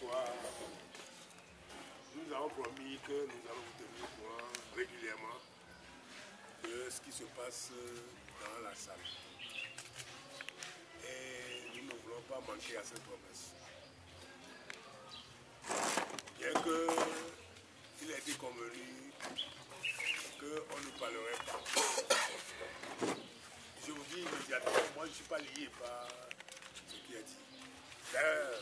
fois, nous avons promis que nous allons vous tenir au courant régulièrement de ce qui se passe dans la salle. Et nous ne voulons pas manquer à cette promesse. Bien qu'il ait été convenu qu'on ne parlerait pas. Je vous dis immédiatement, moi je ne suis pas lié par ce qui est dit. D'ailleurs,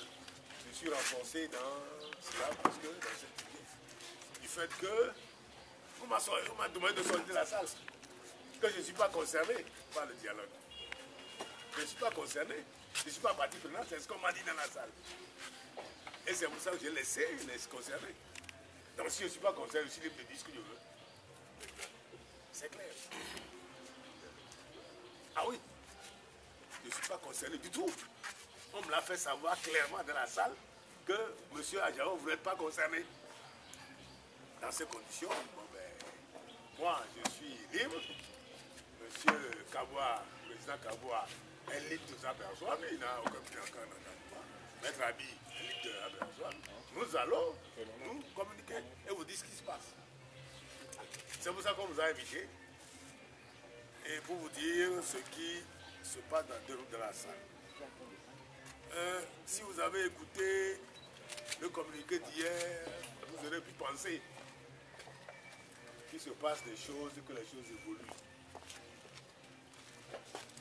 je suis renforcé dans cela parce que dans cette idée, du fait que on m'a demandé de sortir de la salle, que je ne suis pas concerné par le dialogue. Je ne suis pas concerné, je ne suis pas partie prenante, c'est ce qu'on m'a dit dans la salle. Et c'est pour ça que j'ai laissé les concernés. Donc si je ne suis pas concerné, je suis libre de dire ce que je veux. C'est clair. Ah oui, je ne suis pas concerné du tout. On me l'a fait savoir clairement dans la salle que M. Adjao ne voulait pas concerné. Dans ces conditions, bon ben, moi je suis libre. M. Kaboua, le président Kaboua, est libre de s'apercevoir, mais il n'a aucun plus encore d'engagement. Maître Abi est libre de s'apercevoir. Nous allons nous communiquer et vous dire ce qui se passe. C'est pour ça qu'on vous a invité. Et pour vous dire ce qui se passe dans la salle. Si vous avez écouté le communiqué d'hier, vous aurez pu penser qu'il se passe des choses, que les choses évoluent.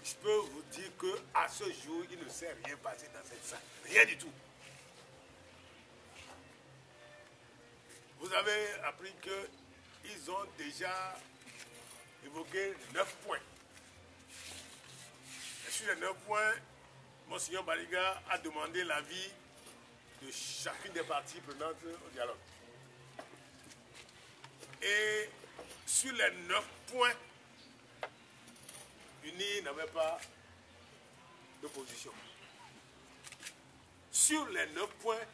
Je peux vous dire qu'à ce jour, il ne s'est rien passé dans cette salle. Rien du tout. Vous avez appris qu'ils ont déjà évoqué 9 points. Et sur les 9 points, Monseigneur Baliga a demandé l'avis de chacune des parties prenantes au dialogue. Et sur les 9 points, UNI n'avait pas de position. Sur les 9 points,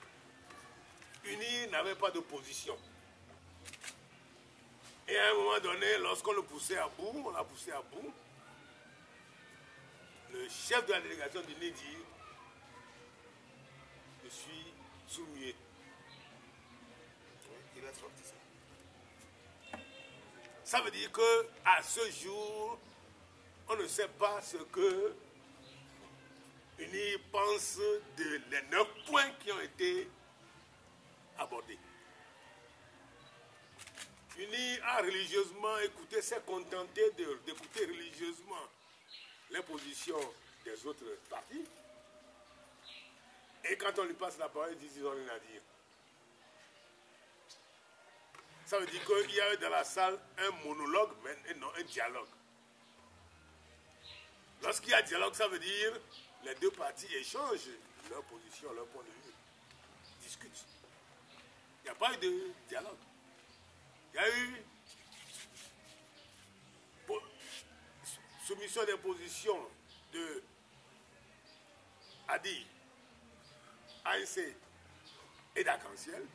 UNI n'avait pas de position. Et à un moment donné, lorsqu'on le poussait à bout, on l'a poussé à bout, le chef de la délégation d'UNI dit « Je suis soumis ». Il a sorti ça. Ça veut dire qu'à ce jour, on ne sait pas ce que UNI pense de les 9 points qui ont été abordés. UNI a religieusement écouté, s'est contenté d'écouter religieusement les positions des autres partis. Et quand on lui passe la parole, ils disent qu'ils n'ont rien à dire. Ça veut dire qu'il y a dans la salle un monologue, mais non un dialogue. Lorsqu'il y a dialogue, ça veut dire les deux parties échangent leur position, leur point de vue, discutent. Il n'y a pas eu de dialogue. Il y a eu soumission des positions de ADI, ANC et d'Arc-en-Ciel.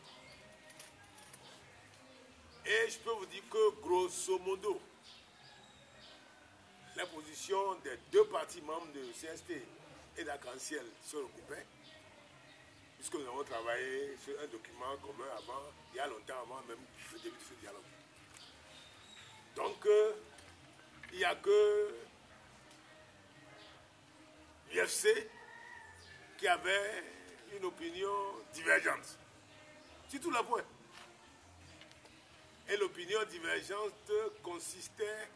Et je peux vous dire que, grosso modo, les positions des deux partis membres de CST et d'Arc-en-Ciel se recoupaient, puisque nous avons travaillé sur un document commun avant, il y a longtemps avant même le début de ce dialogue. Donc, il n'y a que l'UFC qui avait une opinion divergente sur tous les points. Et l'opinion divergente consistait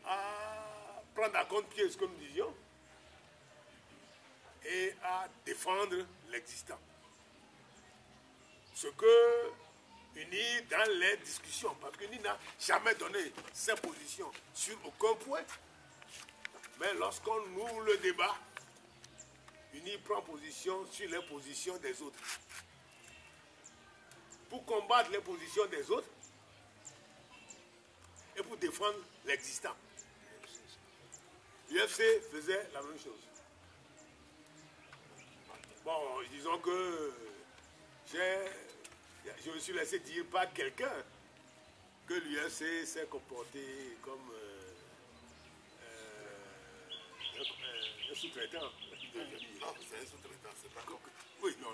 à prendre à compte-pied ce que nous disions et à défendre l'existant. Ce que UNI, dans les discussions, parce qu'UNI n'a jamais donné ses positions sur aucun point, mais lorsqu'on ouvre le débat, UNI prend position sur les positions des autres. Pour combattre les positions des autres et pour défendre l'existant. L'UFC faisait la même chose. Bon, disons que je me suis laissé dire par quelqu'un que l'UFC s'est comporté comme un sous-traitant. Non, c'est un sous-traitant, c'est pas comme... Oui, non,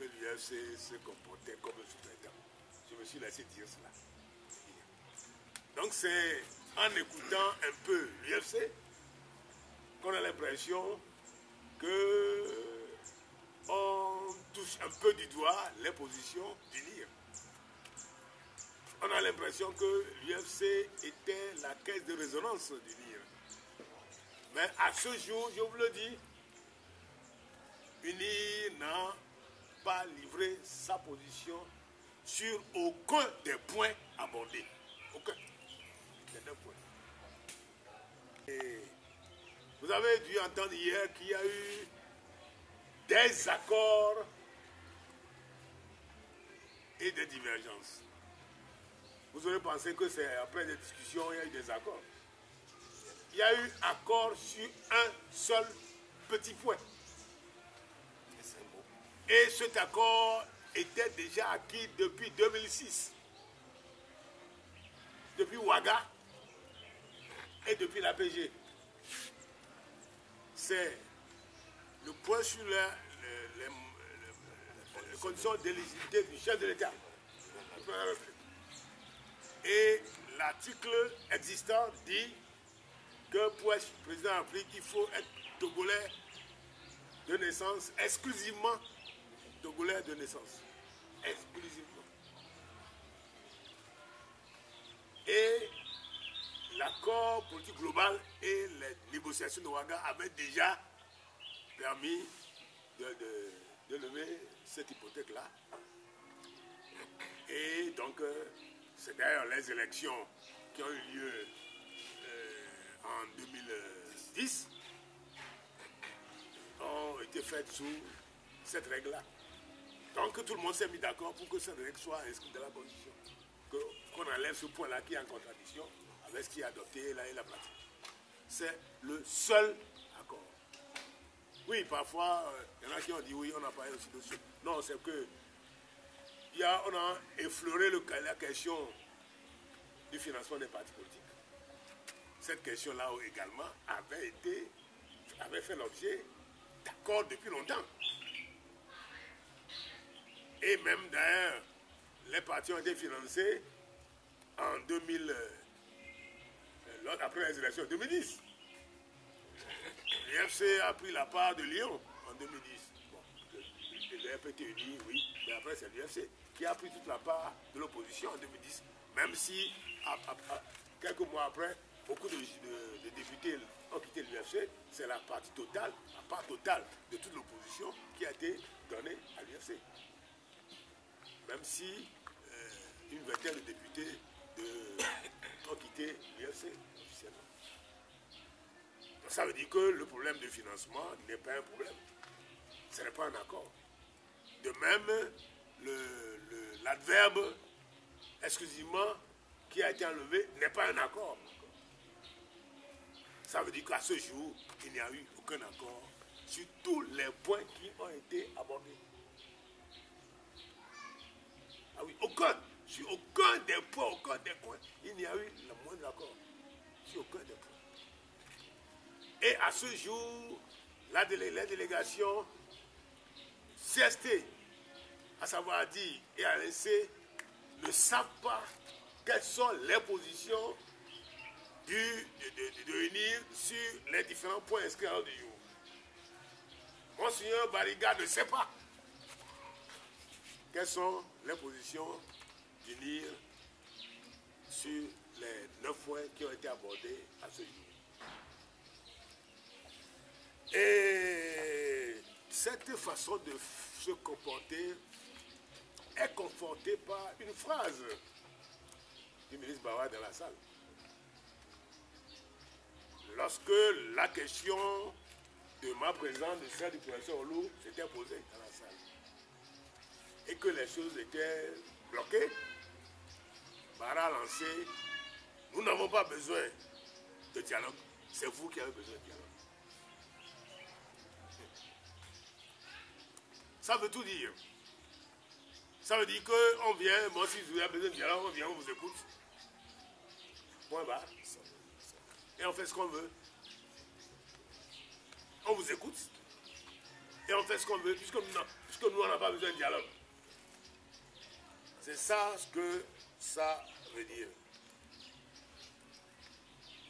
que l'UFC se comportait comme un sous-traitant. Je me suis laissé dire cela. Donc c'est en écoutant un peu l'UFC qu'on a l'impression que on touche un peu du doigt les positions du NIR. On a l'impression que l'UFC était la caisse de résonance du NIR. Mais à ce jour, je vous le dis, l'UNIR n'a pas livré sa position sur aucun des points abordés. Aucun des 9 points. Et vous avez dû entendre hier qu'il y a eu des accords et des divergences. Vous aurez pensé que c'est après des discussions, il y a eu des accords. Il y a eu accord sur un seul petit point. Et cet accord était déjà acquis depuis 2006. Depuis Ouaga et depuis l'APG. C'est le point sur les conditions d'éligibilité du chef de l'État. Et l'article existant dit que pour être président de la République, il faut être togolais de naissance, exclusivement togolais de naissance. Exclusivement. Et l'accord politique global et les négociations de Ouaga avaient déjà permis de lever cette hypothèque-là. Et donc, c'est d'ailleurs les élections qui ont eu lieu en 2010 ont été faites sous cette règle-là. Donc tout le monde s'est mis d'accord pour que cette règle soit inscrite dans la Constitution. Qu'on enlève ce point-là qui est en contradiction avec ce qui est adopté là et la pratique. C'est le seul accord. Oui, parfois, il y en a qui ont dit oui, on a parlé aussi dessus. Non, c'est que on a effleuré la question du financement des partis politiques. Cette question-là également avait fait l'objet d'accords depuis longtemps. Et même d'ailleurs, les partis ont été financés en 2000, après les élections de 2010. L'UFC a pris la part de Lyon en 2010. Bon, le RPT uni, oui, mais après c'est l'UFC qui a pris toute la part de l'opposition en 2010. Même si, quelques mois après, beaucoup de députés ont quitté l'UFC, c'est la part totale de toute l'opposition qui a été donnée à l'UFC. Même si une vingtaine de députés ont quitté l'UFC officiellement. Donc ça veut dire que le problème de financement n'est pas un problème. Ce n'est pas un accord. De même, l'adverbe exclusivement qui a été enlevé n'est pas un accord. Ça veut dire qu'à ce jour, il n'y a eu aucun accord sur tous les points qui ont été abordés. Ah oui, sur aucun des points, il n'y a eu le moindre accord. Sur aucun des points. Et à ce jour, la délégation CST, à savoir dire et ANC, ne savent pas quelles sont les positions de l'UNIR sur les différents points inscrits à l'ordre du jour. Monseigneur Bariga ne sait pas quelles sont les positions du NIR sur les 9 points qui ont été abordés à ce jour. Et cette façon de se comporter est confortée par une phrase du ministre Bawa dans la salle. Lorsque la question de ma présence, de celle du professeur Olou, s'était posée dans la salle, et que les choses étaient bloquées, Bara a lancé, nous n'avons pas besoin de dialogue, c'est vous qui avez besoin de dialogue. Ça veut tout dire. Ça veut dire qu'on vient, moi si vous avez besoin de dialogue, on vient, on vous écoute. Point barre. Et on fait ce qu'on veut. On vous écoute. et on fait ce qu'on veut, puisque nous, on n'a pas besoin de dialogue. C'est ça ce que ça veut dire.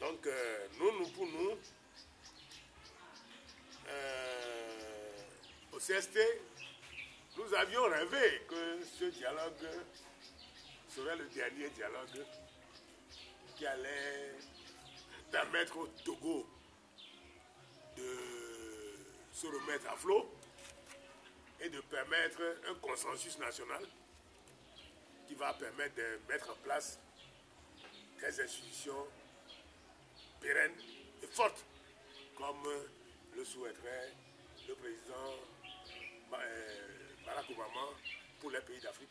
Donc, pour nous, au CST, nous avions rêvé que ce dialogue serait le dernier dialogue qui allait permettre au Togo de se remettre à flot et de permettre un consensus national qui va permettre de mettre en place des institutions pérennes et fortes, comme le souhaiterait le président Barack Obama pour les pays d'Afrique.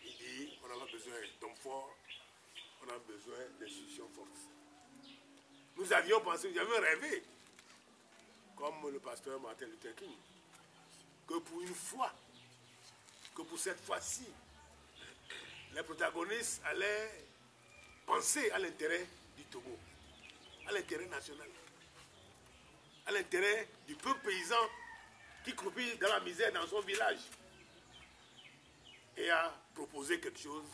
Il dit on n'a pas besoin d'hommes forts, on a besoin d'institutions fortes. Nous avions pensé, nous avions rêvé, comme le pasteur Martin Luther King, que pour une fois, que pour cette fois-ci, les protagonistes allaient penser à l'intérêt du Togo, à l'intérêt national, à l'intérêt du peuple paysan qui croupit dans la misère dans son village et à proposer quelque chose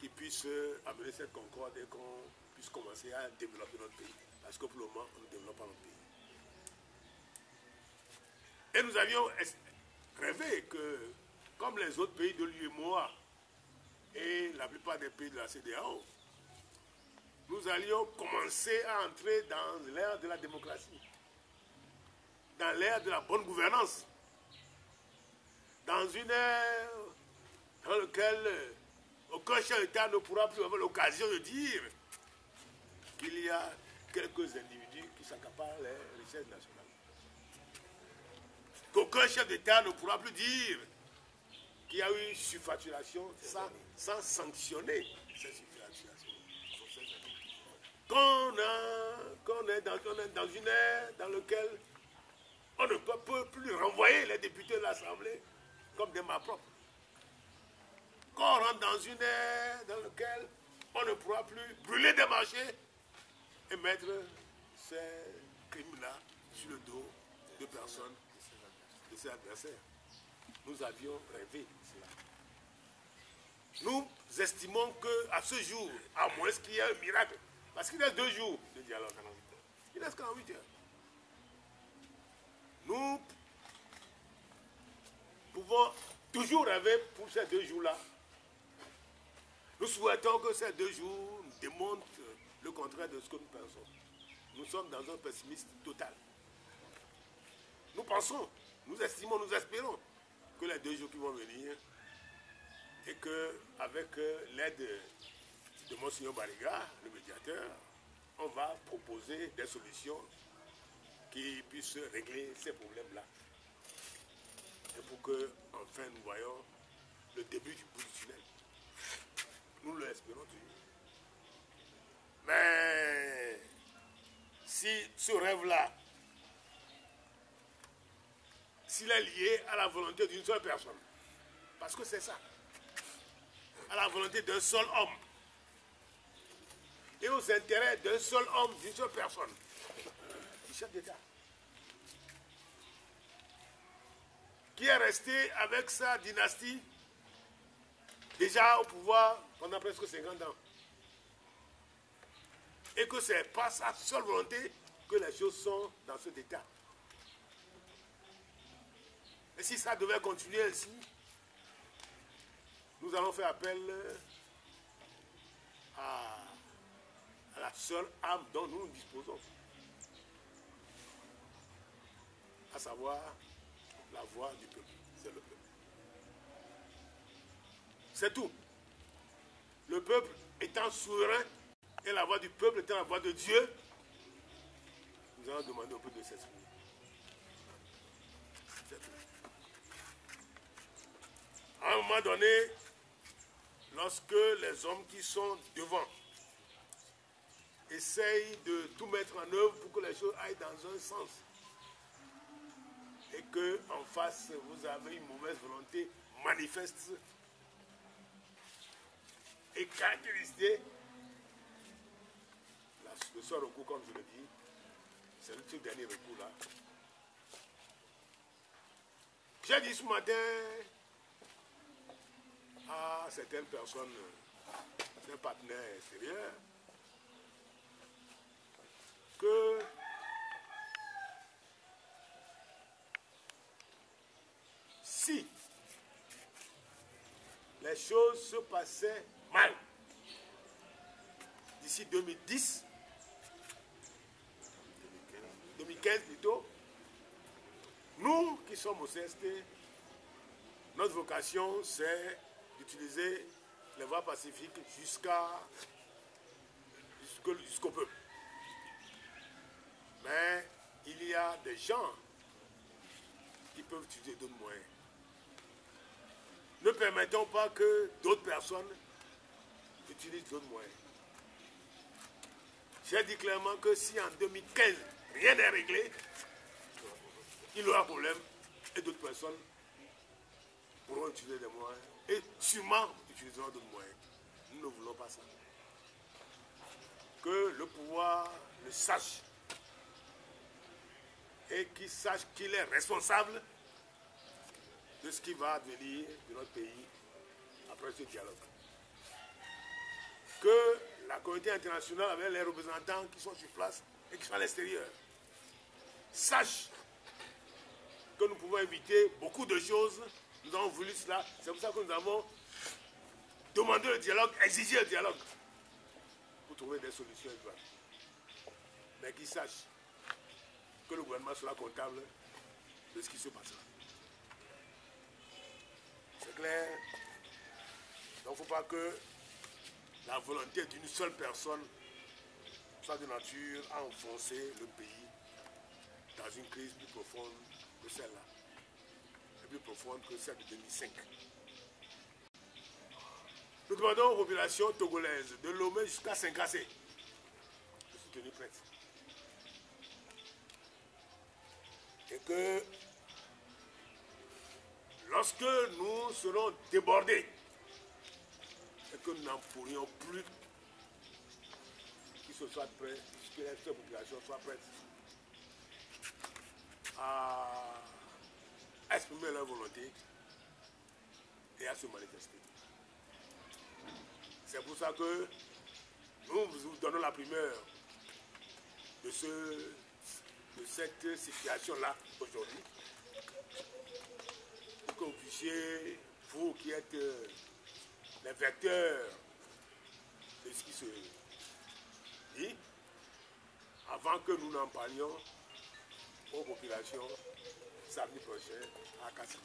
qui puisse amener cette concorde et qu'on puisse commencer à développer notre pays. Parce que pour le moment, on ne développe pas notre pays. Et nous avions rêvé que, comme les autres pays de l'UEMOA et la plupart des pays de la CEDEAO, nous allions commencer à entrer dans l'ère de la démocratie, dans l'ère de la bonne gouvernance, dans une ère dans laquelle aucun chef d'État ne pourra plus avoir l'occasion de dire qu'il y a quelques individus qui s'accaparent les richesses nationales. Qu'aucun chef d'État ne pourra plus dire qu'il y a eu surfacturation sans sanctionner cette surfacturation. Qu'on est dans une ère dans laquelle on ne peut plus renvoyer les députés de l'Assemblée comme des mains propres. Qu'on rentre dans une ère dans laquelle on ne pourra plus brûler des marchés et mettre ces crimes-là sur le dos de personnes, de ses adversaires. Nous avions rêvé cela. Nous estimons qu'à ce jour, à moins qu'il y ait un miracle, parce qu'il reste 2 jours de dialogue, il reste 48 heures. Nous pouvons toujours rêver pour ces 2 jours-là. Nous souhaitons que ces 2 jours démontrent le contraire de ce que nous pensons. Nous sommes dans un pessimisme total. Nous pensons, nous estimons, nous espérons que les 2 jours qui vont venir et qu'avec l'aide de Monseigneur Bariga, le médiateur, on va proposer des solutions qui puissent régler ces problèmes-là. Et pour que, enfin, nous voyons le début du bout du tunnel. Nous l'espérons toujours. Mais si ce rêve-là, s'il est lié à la volonté d'une seule personne, parce que c'est ça, à la volonté d'un seul homme, et aux intérêts d'un seul homme, d'une seule personne, du chef d'État, qui est resté avec sa dynastie déjà au pouvoir pendant presque 50 ans. Et que ce n'est pas sa seule volonté que les choses sont dans cet état. Et si ça devait continuer ainsi, nous allons faire appel à la seule âme dont nous disposons, à savoir la voix du peuple. C'est le peuple. C'est tout. Le peuple étant souverain et la voix du peuple étant la voix de Dieu, nous allons demander au peuple de s'exprimer. C'est tout. À un moment donné, lorsque les hommes qui sont devant essayent de tout mettre en œuvre pour que les choses aillent dans un sens, et qu'en face, vous avez une mauvaise volonté manifeste et caractérisée, le seul recours, comme je le dis, c'est le dernier recours là, J'ai dit ce matin à certaines personnes, des partenaires extérieurs, que si les choses se passaient mal d'ici 2010, 2015 plutôt, nous qui sommes au CST, notre vocation c'est d'utiliser les voies pacifiques jusqu'au peuple. Mais il y a des gens qui peuvent utiliser d'autres moyens. Ne permettons pas que d'autres personnes utilisent d'autres moyens. J'ai dit clairement que si en 2015, rien n'est réglé, il y aura problème et d'autres personnes pourront utiliser des moyens et sûrement utiliseront d'autres moyens. Nous ne voulons pas ça. Que le pouvoir le sache et qu'il sache qu'il est responsable de ce qui va advenir de notre pays après ce dialogue. Que la communauté internationale, avec les représentants qui sont sur place et qui sont à l'extérieur, sache que nous pouvons éviter beaucoup de choses. Nous avons voulu cela. C'est pour ça que nous avons demandé le dialogue, exigé le dialogue, pour trouver des solutions. Mais qu'ils sachent que le gouvernement sera comptable de ce qui se passera. C'est clair. Donc il ne faut pas que la volonté d'une seule personne soit de nature à enfoncer le pays dans une crise plus profonde que celle-là, et plus profonde que celle de 2005. Nous demandons aux populations togolaises de Lomé jusqu'à Saint-Cassé de se tenir prêtes. Et que lorsque nous serons débordés et que nous n'en pourrions plus, qu'ils se soient prêts, que les populations soient prêtes à exprimer leur volonté et à se manifester. C'est pour ça que nous vous donnons la primeur de cette situation-là aujourd'hui, pour que vous puissiez, vous qui êtes les vecteurs de ce qui se dit, avant que nous n'en parlions aux populations samedi prochain à Kassi.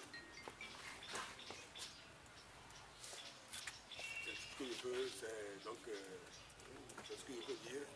C'est ce que je peux, c'est ce que je peux dire.